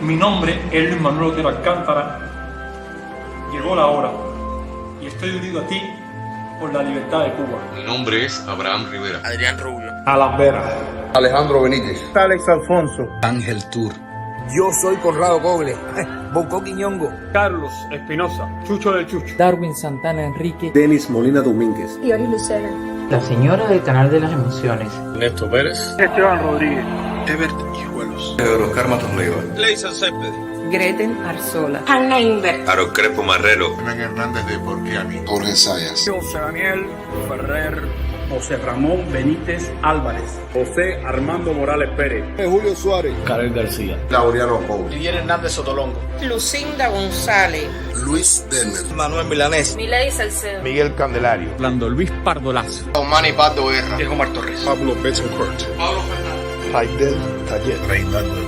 Mi nombre es Luis Manuel Otero Alcántara. Llegó la hora y estoy unido a ti por la libertad de Cuba. Mi nombre es Abraham Rivera. Adrián Rubio. Alan Vera. Alejandro Benítez. Alex Alfonso. Ángel Tour. Yo soy Conrado Cogle. Bonco Quiñongo. Carlos Espinosa. Chucho del Chucho. Darwin Santana Enrique. Denis Molina Domínguez. Fiori Lucena. La señora del canal de las emociones. Néstor Pérez. Esteban Rodríguez. Ebert Hijuelos. Oscar Matos Leiva. Leisa Céspedes. Greten Arzola. Hanna Inver. Harold Crespo Marrero. Hernán Hernández de Porquiani. Jorge Sayas. José Daniel Ferrer. José Ramón Benítez Álvarez. José Armando Morales Pérez. Julio Suárez. Karel García. Laureano Pou. Miguel Hernández Sotolongo. Lucinda González. Luis Denner. Manuel Milanés. Milady Salcedo. Miguel Candelario. Lando Luis Pardolazo. Omani Pardo Guerra. Diego Mar Torres. Pablo Bettencourt. Pablo Fernández. Raidel Tallet. Reinaldo.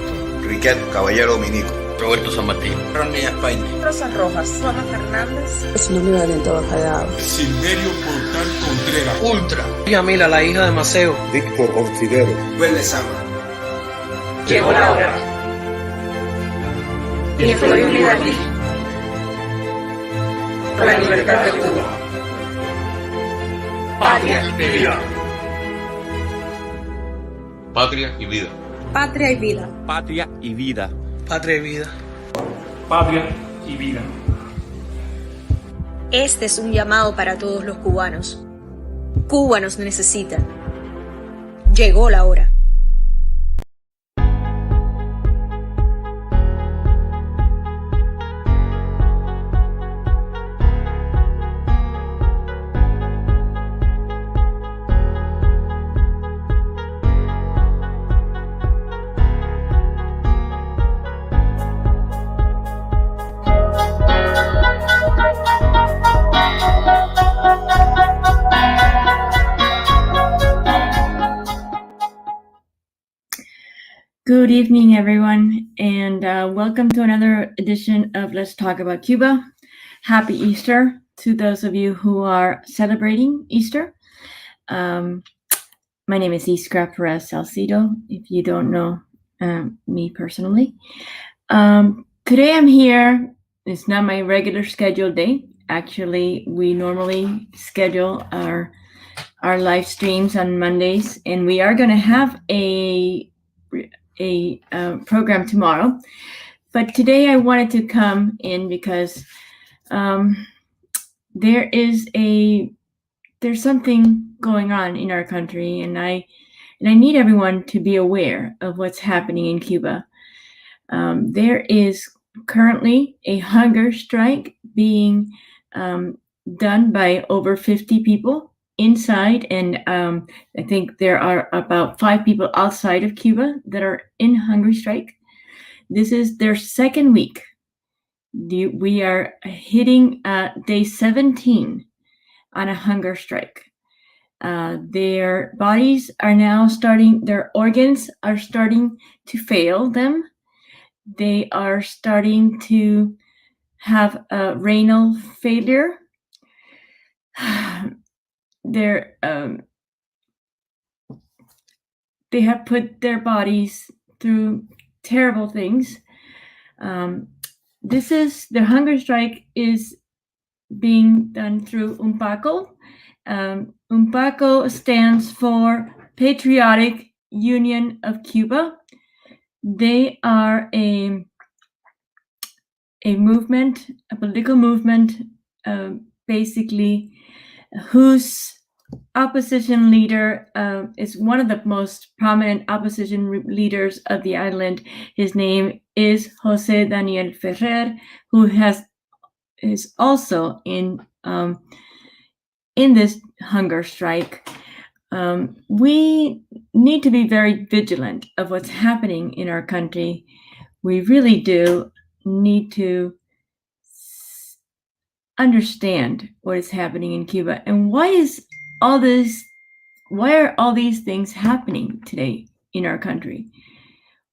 Riquet Caballero Dominico. Roberto San Martín. Ronnie España. Rosa Rojas. Juana Fernández. Es nombre Valento Bacallao. Silverio Portal Contreras. Ultra. Yamila, la hija de Maceo. Víctor Ortiguero. Verde Sama. Llegó la hora. Y estoy unida a ti. Por la libertad de Cuba. Patria y vida. Patria y vida. Patria y vida. Patria y vida. Patria y vida. Patria y vida. Este es un llamado para todos los cubanos. Cuba nos necesita. Llegó la hora. Good evening, everyone, and welcome to another edition of Let's Talk About Cuba. Happy Easter to those of you who are celebrating Easter. My name is Iskra Perez Salcido, if you don't know me personally. Today I'm here. It's not my regular scheduled day. Actually, we normally schedule our live streams on Mondays, and we are going to have a program tomorrow, but today I wanted to come in because there's something going on in our country, and I need everyone to be aware of what's happening in Cuba. There is currently a hunger strike being done by over 50 people inside, and I think there are about 5 people outside of Cuba that are in hunger strike. This is their second week. We are hitting day 17 on a hunger strike. Their bodies are now their organs are starting to fail them. They are starting to have a renal failure. They have put their bodies through terrible things. The hunger strike is being done through Unpacu. Unpacu stands for Patriotic Union of Cuba. They are a movement, a political movement, basically, whose opposition leader is one of the most prominent opposition leaders of the island. His name is Jose Daniel Ferrer, who is also in this hunger strike. We need to be very vigilant of what's happening in our country. We really do need to understand what is happening in Cuba, and why are all these things happening today in our country?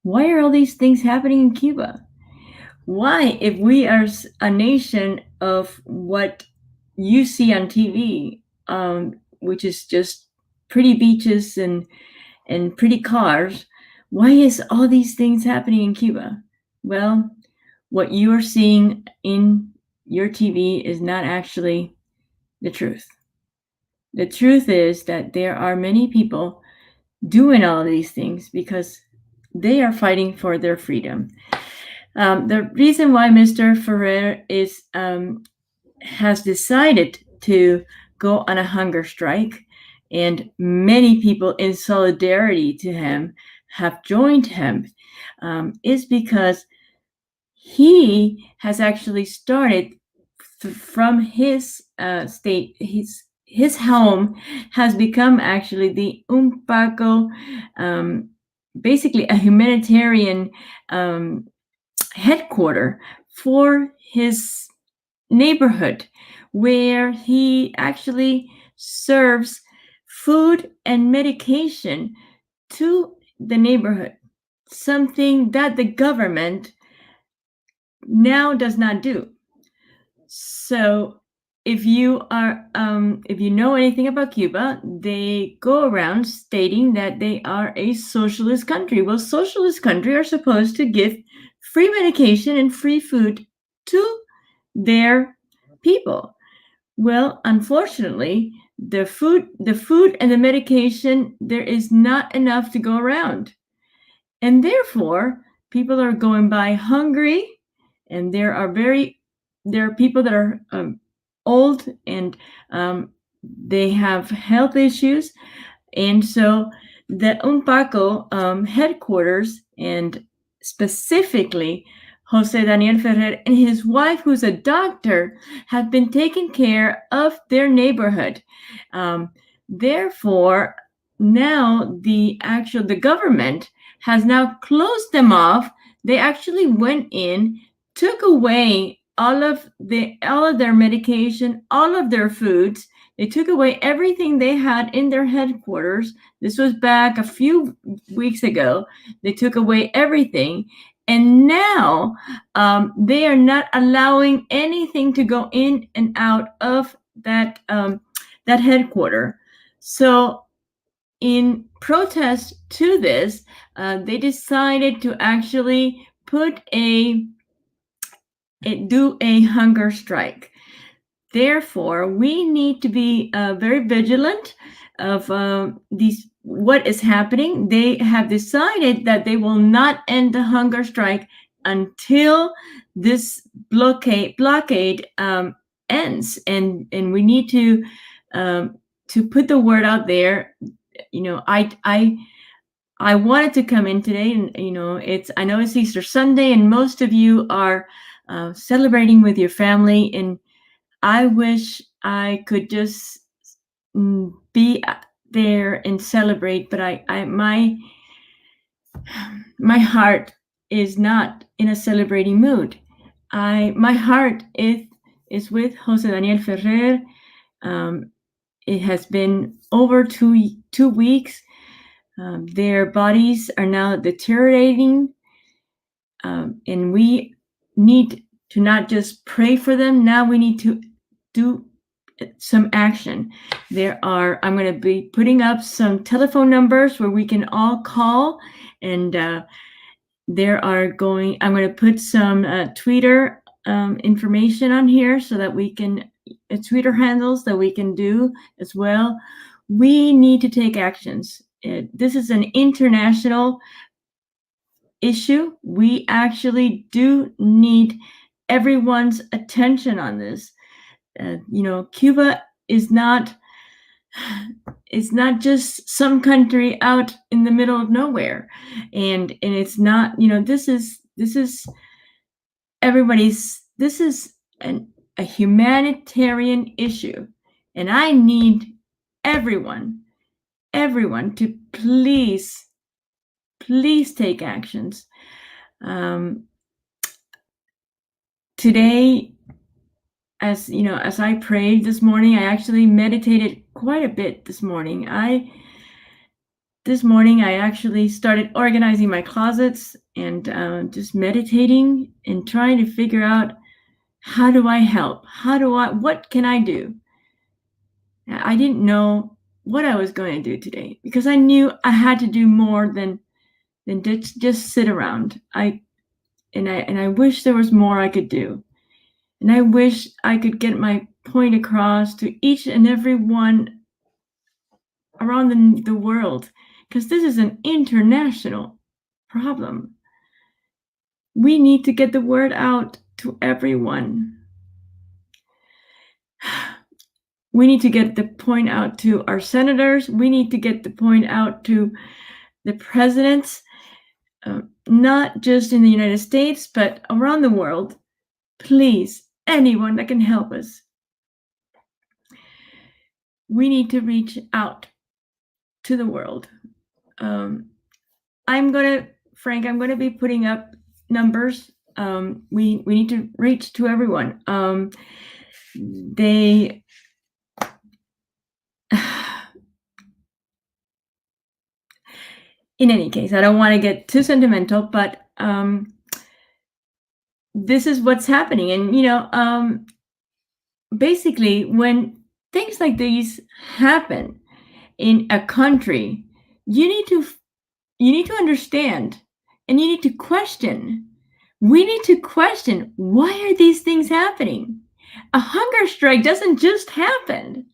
Why are all these things happening in Cuba? Why, if we are a nation of what you see on TV, which is just pretty beaches and pretty cars, why is all these things happening in Cuba? well, what you are seeing in your TV is not actually the truth. The truth is that there are many people doing all of these things because they are fighting for their freedom. The reason why Mr. Ferrer has decided to go on a hunger strike, and many people in solidarity to him have joined him, is because he has actually started from his state. His home has become actually the Unpacu, basically a humanitarian headquarter for his neighborhood, where he actually serves food and medication to the neighborhood, something that the government now does not do. So if you know anything about Cuba, they go around stating that they are a socialist country. Well, socialist countries are supposed to give free medication and free food to their people. Well, unfortunately, the food and the medication, there is not enough to go around. And therefore, people are going by hungry, and there are people that are old, and they have health issues. And so the Unpacu headquarters, and specifically Jose Daniel Ferrer and his wife, who's a doctor, have been taking care of their neighborhood. Therefore, now the government has now closed them off. They actually went in, took away all of their medication, all of their foods. They took away everything they had in their headquarters. This was back a few weeks ago. They took away everything. And now they are not allowing anything to go in and out of that headquarters. So in protest to this, they decided to actually do a hunger strike. Therefore, we need to be very vigilant of what is happening. They have decided that they will not end the hunger strike until this blockade ends, and we need to put the word out there. I wanted to come in today, and I know it's Easter Sunday, and most of you are celebrating with your family, and I wish I could just be there and celebrate, but my heart is not in a celebrating mood. My heart is with Jose Daniel Ferrer. It has been over 2 weeks. Their bodies are now deteriorating, and we need to not just pray for them. Now we need to do some action. I'm going to be putting up some telephone numbers where we can all call, and I'm going to put some Twitter information on here so that we can Twitter handles that we can do as well. We need to take actions. This is an international issue. We actually do need everyone's attention on this. Cuba is not just some country out in the middle of nowhere, and it's not. This is everybody's. This is a humanitarian issue, and I need everyone to please take actions. Today, as I prayed this morning, I actually meditated quite a bit this morning. This morning I actually started organizing my closets and just meditating and trying to figure out, how do I help? What can I do? I didn't know what I was going to do today, because I knew I had to do more than just sit around. And I wish there was more I could do. And I wish I could get my point across to each and every one around the world, because this is an international problem. We need to get the word out to everyone. We need to get the point out to our senators. We need to get the point out to the presidents, not just in the United States, but around the world. Please, anyone that can help us. We need to reach out to the world. I'm going to be putting up numbers. We need to reach to everyone. In any case, I don't want to get too sentimental, but this is what's happening. And, basically, when things like these happen in a country, you need to understand, and you need to question. We need to question, why are these things happening? A hunger strike doesn't just happen.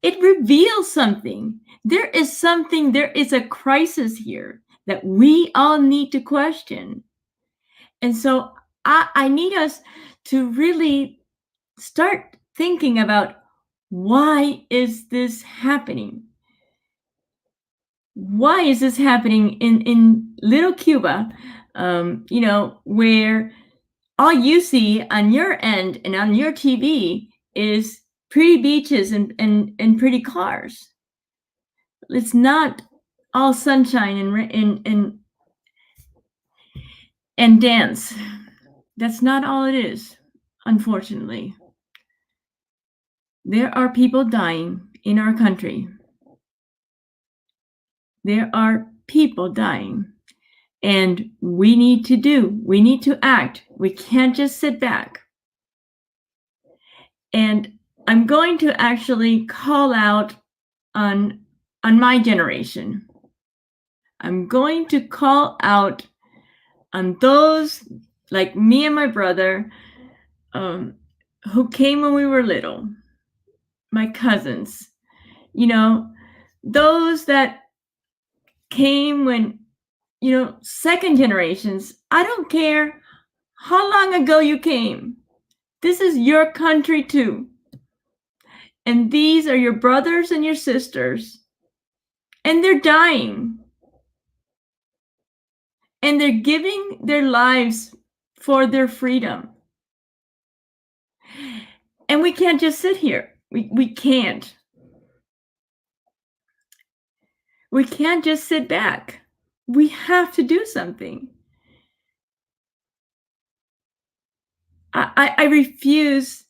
It reveals something. There is a crisis here that we all need to question. And so I need us to really start thinking about, why is this happening? Why is this happening in little Cuba, where all you see on your end and on your TV is pretty beaches and pretty cars. It's not all sunshine and dance. That's not all it is, unfortunately. There are people dying in our country. There are people dying, and we need to act. We can't just sit back. And I'm going to actually call out on my generation. I'm going to call out on those like me and my brother, who came when we were little, my cousins, those that came when, second generations. I don't care how long ago you came. This is your country too. And these are your brothers and your sisters. And they're dying. And they're giving their lives for their freedom. And we can't just sit here. We can't. We can't just sit back. We have to do something. I refuse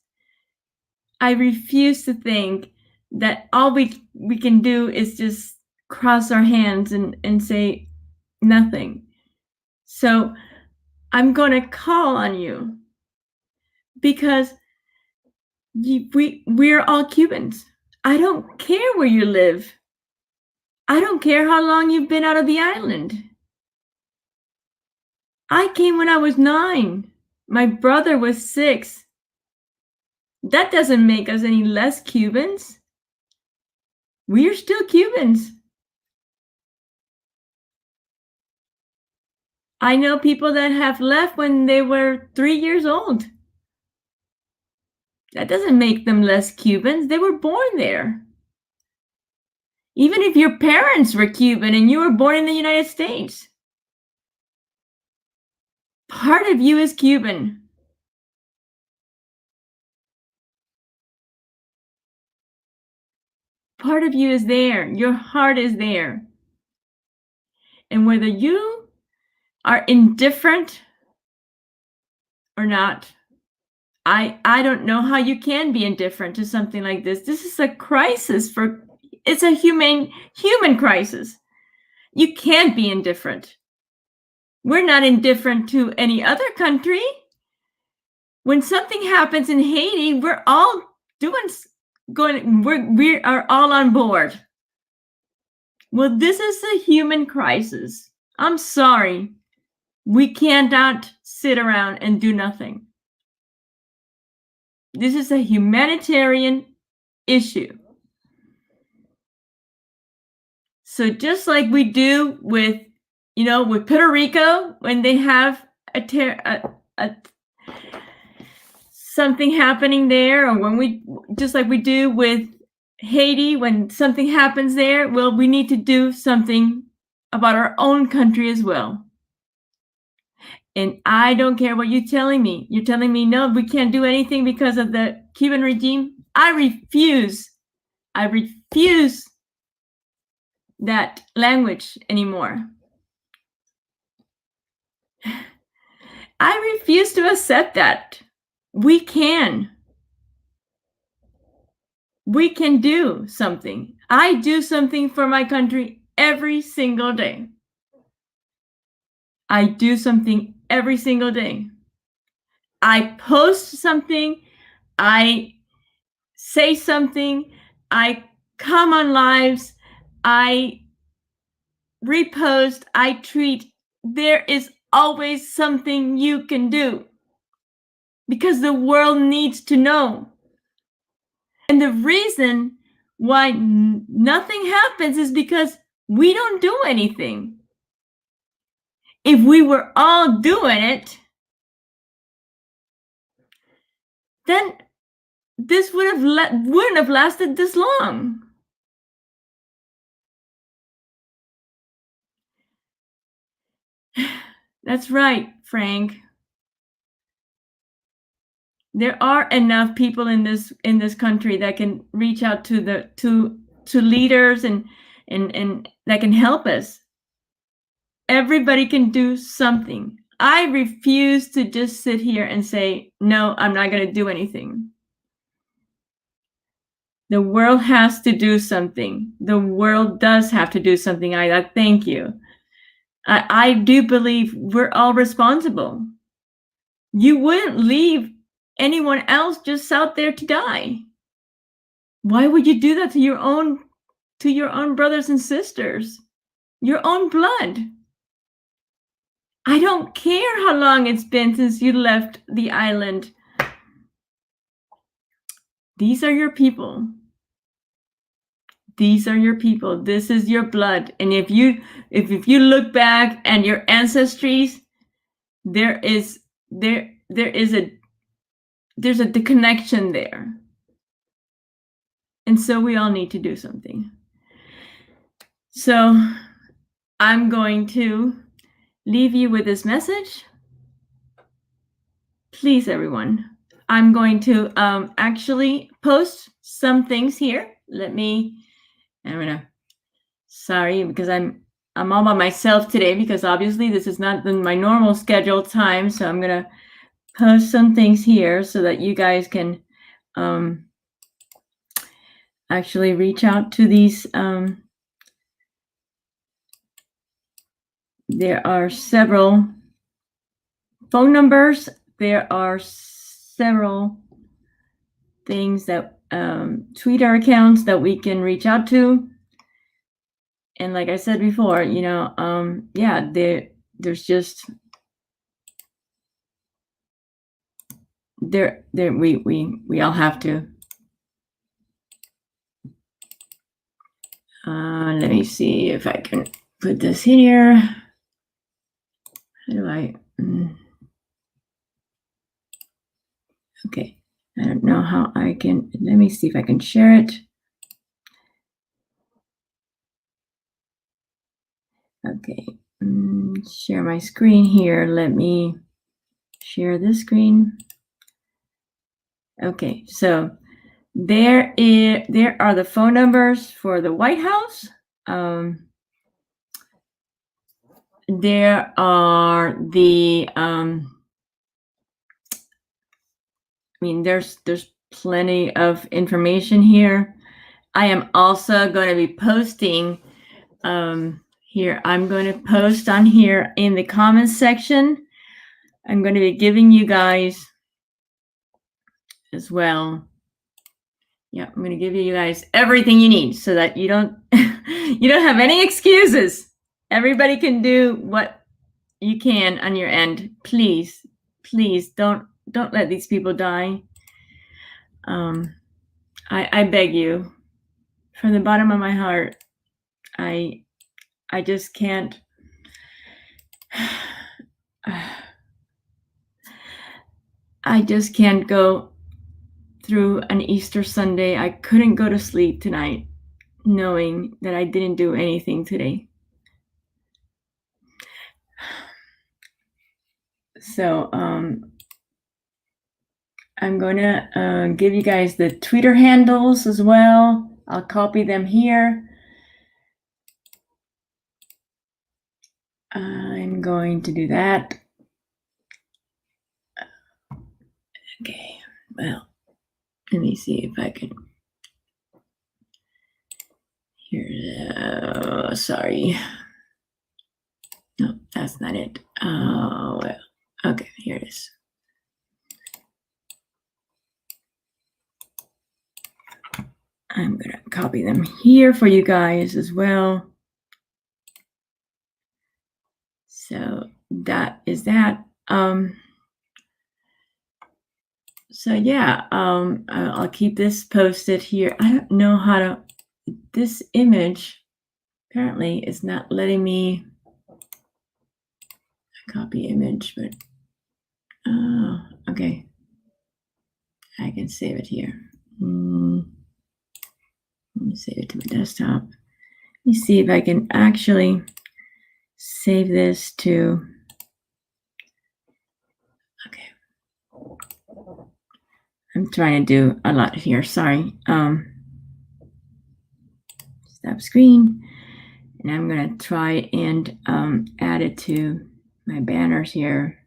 to think that all we can do is just cross our hands and say nothing. So I'm going to call on you, because we're all Cubans. I don't care where you live. I don't care how long you've been out of the island. I came when I was 9. My brother was 6. That doesn't make us any less Cubans. We're still Cubans. I know people that have left when they were 3 years old. That doesn't make them less Cubans. They were born there. Even if your parents were Cuban and you were born in the United States, part of you is Cuban. Part of you is there. Your heart is there. And whether you are indifferent or not, I don't know how you can be indifferent to something like this. This is a crisis it's a human crisis. You can't be indifferent. We're not indifferent to any other country. When something happens in Haiti, we are all on board. Well, this is a human crisis. I'm sorry. We cannot sit around and do nothing. This is a humanitarian issue. So just like we do with, with Puerto Rico, when they have something happening there, or just like we do with Haiti, when something happens there, well, we need to do something about our own country as well. And I don't care what you're telling me. You're telling me, no, we can't do anything because of the Cuban regime. I refuse that language anymore. I refuse to accept that. We can do something. I do something for my country every single day. I do something every single day. I post something. I say something. I come on lives. I repost. I tweet. There is always something you can do, because the world needs to know. And the reason why nothing happens is because we don't do anything. If we were all doing it, then this wouldn't have lasted this long. That's right, Frank. There are enough people in this country that can reach out to leaders and that can help us. Everybody can do something. I refuse to just sit here and say, no, I'm not going to do anything. The world has to do something. The world does have to do something. Thank you. I do believe we're all responsible. You wouldn't leave anyone else just out there to die. Why would you do that to your own brothers and sisters? Your own blood. I don't care how long it's been since you left the island. These are your people. These are your people. This is your blood. And if you look back and your ancestries, there's a connection there. And so we all need to do something. So I'm going to leave you with this message. Please, everyone. I'm going to actually post some things here. Sorry, because I'm all by myself today, because obviously this is not my normal scheduled time. So I'm going to post some things here so that you guys can actually reach out to these. There are several phone numbers. There are several things that Twitter accounts that we can reach out to. And like I said before, there's just we all have to. Let me see if I can put this here. How do I? Okay, I don't know how I can. Let me see if I can share it. Okay, share my screen here. Let me share this screen. Okay, so there are the phone numbers for the White House. There are the there's plenty of information here. I am also going to be posting here. I'm going to post on here in the comments section. I'm going to be giving you guys as well. Yeah, I'm going to give you guys everything you need so that you don't have any excuses. Everybody can do what you can on your end. Please don't let these people die. I beg you, from the bottom of my heart. I just can't. I just can't go through an Easter Sunday. I couldn't go to sleep tonight knowing that I didn't do anything today. So I'm going to give you guys the Twitter handles as well. I'll copy them here. I'm going to do that. Okay, well, let me see if I can. Here, sorry. No, that's not it. Oh, well, okay, here it is. I'm gonna copy them here for you guys as well. So that is that. So yeah, I'll keep this posted here. I don't know how to. This image apparently is not letting me copy image, but oh, okay. I can save it here. Let me save it to my desktop. Let me see if I can actually save this to. Okay. I'm trying to do a lot here. Sorry. Stop screen. And I'm going to try and add it to my banners here.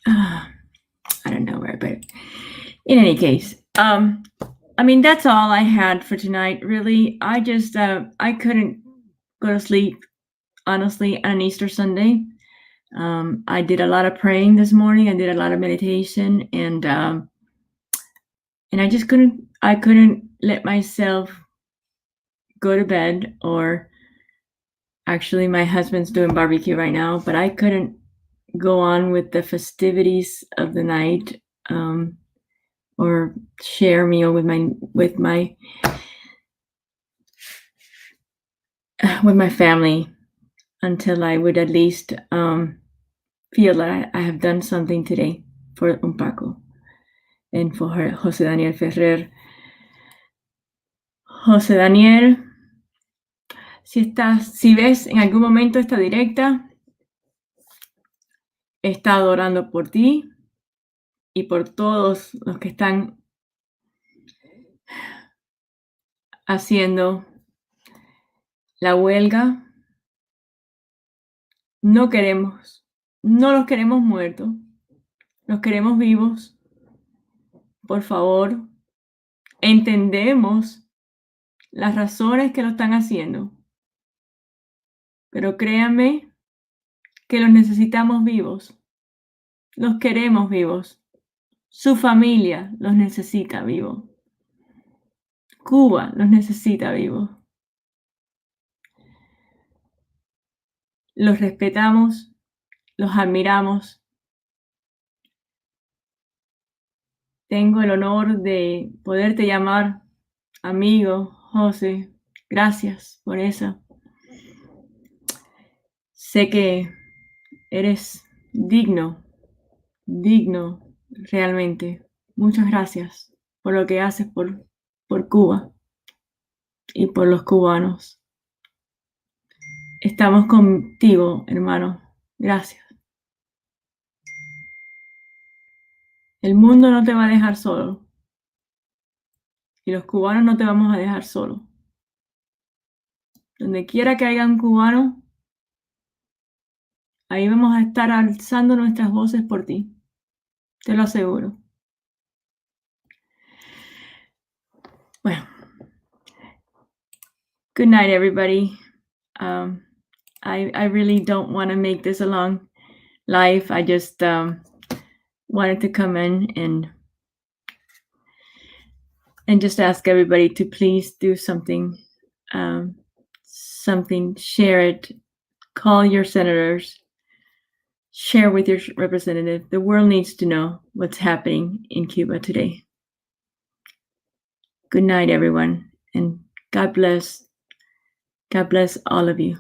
I don't know where, but in any case, I mean, that's all I had for tonight, really. I just, I couldn't go to sleep, honestly, on Easter Sunday. I did a lot of praying this morning. I did a lot of meditation, and I just couldn't let myself go to bed. Or actually, my husband's doing barbecue right now, but I couldn't go on with the festivities of the night, or share a meal with my family until I would at least feel that I have done something today for Unpacu and for José Daniel Ferrer. José Daniel, si ves en algún momento esta directa, he estado orando por ti y por todos los que están haciendo la huelga. No los queremos muertos, los queremos vivos. Por favor, entendemos las razones que lo están haciendo, pero créanme que los necesitamos vivos, los queremos vivos, su familia los necesita vivos, Cuba los necesita vivos. Los respetamos, los admiramos. Tengo el honor de poderte llamar amigo, José. Gracias por eso. Sé que eres digno realmente. Muchas gracias por lo que haces por Cuba y por los cubanos. Estamos contigo, hermano. Gracias. El mundo no te va a dejar solo. Y los cubanos no te vamos a dejar solo. Donde quiera que haya un cubano, ahí vamos a estar alzando nuestras voces por ti. Te lo aseguro. Well, good night, everybody. I really don't want to make this a long life. I just wanted to come in and just ask everybody to please do something, share it, call your senators, share with your representative. The world needs to know what's happening in Cuba today. Good night, everyone, and God bless. God bless all of you.